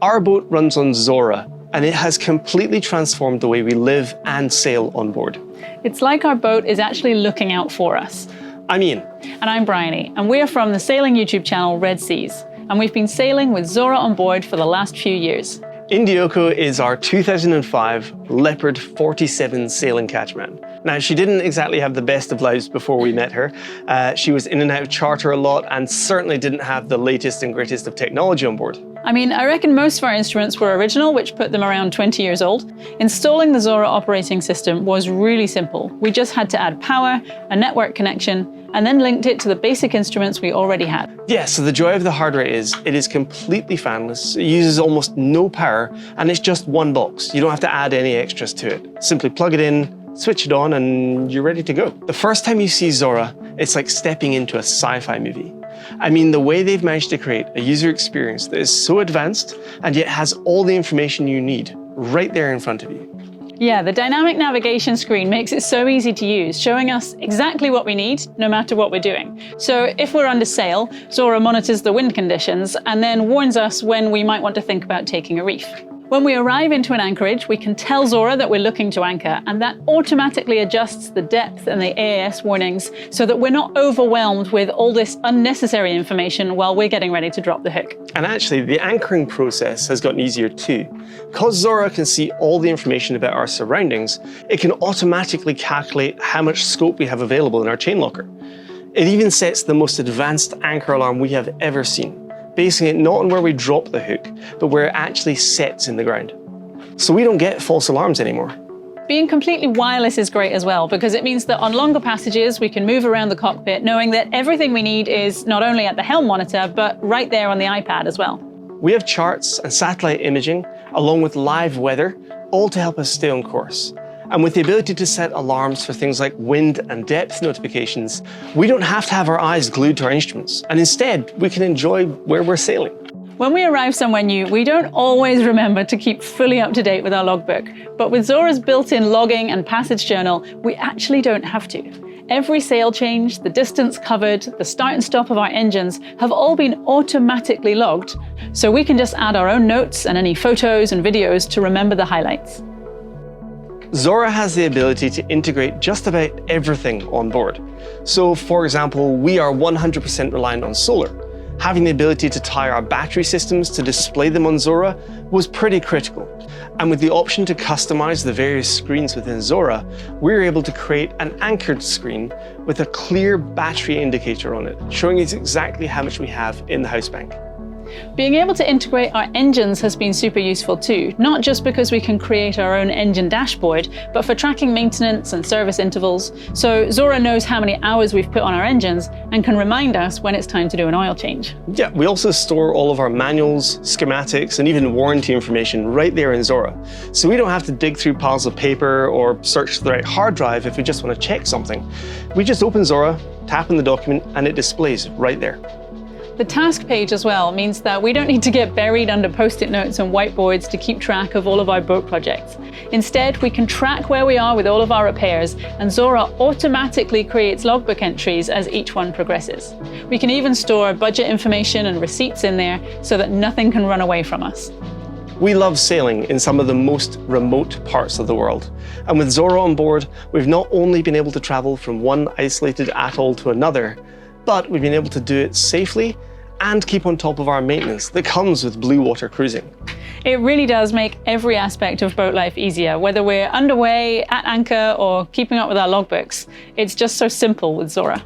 Our boat runs on Zora, and it has completely transformed the way we live and sail on board. It's like our boat is actually looking out for us. I'm Ian. And I'm Bryony, and we're from the sailing YouTube channel Red Seas, and we've been sailing with Zora on board for the last few years. Indioko is our 2005 Leopard 47 sailing catchman. Now, she didn't exactly have the best of lives before we met her. She was in and out of charter a lot and certainly didn't have the latest and greatest of technology on board. I mean, I reckon most of our instruments were original, which put them around 20 years old. Installing the Zora operating system was really simple. We just had to add power, a network connection, and then linked it to the basic instruments we already had. Yeah, so the joy of the hardware is it is completely fanless, it uses almost no power, and it's just one box. You don't have to add any extras to it. Simply plug it in, switch it on, and you're ready to go. The first time you see Zora, it's like stepping into a sci-fi movie. I mean, the way they've managed to create a user experience that is so advanced and yet has all the information you need right there in front of you. Yeah, the dynamic navigation screen makes it so easy to use, showing us exactly what we need, no matter what we're doing. So if we're under sail, Zora monitors the wind conditions and then warns us when we might want to think about taking a reef. When we arrive into an anchorage, we can tell Zora that we're looking to anchor, and that automatically adjusts the depth and the AAS warnings so that we're not overwhelmed with all this unnecessary information while we're getting ready to drop the hook. And actually, the anchoring process has gotten easier too. Because Zora can see all the information about our surroundings, it can automatically calculate how much scope we have available in our chain locker. It even sets the most advanced anchor alarm we have ever seen, basing it not on where we drop the hook, but where it actually sets in the ground. So we don't get false alarms anymore. Being completely wireless is great as well, because it means that on longer passages, we can move around the cockpit knowing that everything we need is not only at the helm monitor, but right there on the iPad as well. We have charts and satellite imaging, along with live weather, all to help us stay on course. And with the ability to set alarms for things like wind and depth notifications, we don't have to have our eyes glued to our instruments, and instead we can enjoy where we're sailing. When we arrive somewhere new, we don't always remember to keep fully up to date with our logbook, but with Zora's built-in logging and passage journal, we actually don't have to. Every sail change, the distance covered, the start and stop of our engines have all been automatically logged, so we can just add our own notes and any photos and videos to remember the highlights. Zora has the ability to integrate just about everything on board. So, for example, we are 100% reliant on solar. Having the ability to tie our battery systems to display them on Zora was pretty critical. And with the option to customize the various screens within Zora, we were able to create an anchored screen with a clear battery indicator on it, showing us exactly how much we have in the house bank. Being able to integrate our engines has been super useful too, not just because we can create our own engine dashboard, but for tracking maintenance and service intervals. So Zora knows how many hours we've put on our engines and can remind us when it's time to do an oil change. Yeah, we also store all of our manuals, schematics, and even warranty information right there in Zora. So we don't have to dig through piles of paper or search the right hard drive if we just want to check something. We just open Zora, tap in the document, and it displays right there. The task page as well means that we don't need to get buried under post-it notes and whiteboards to keep track of all of our boat projects. Instead, we can track where we are with all of our repairs, and Zora automatically creates logbook entries as each one progresses. We can even store budget information and receipts in there so that nothing can run away from us. We love sailing in some of the most remote parts of the world. And with Zora on board, we've not only been able to travel from one isolated atoll to another, but we've been able to do it safely and keep on top of our maintenance that comes with blue water cruising. It really does make every aspect of boat life easier, whether we're underway, at anchor, or keeping up with our logbooks. It's just so simple with Zora.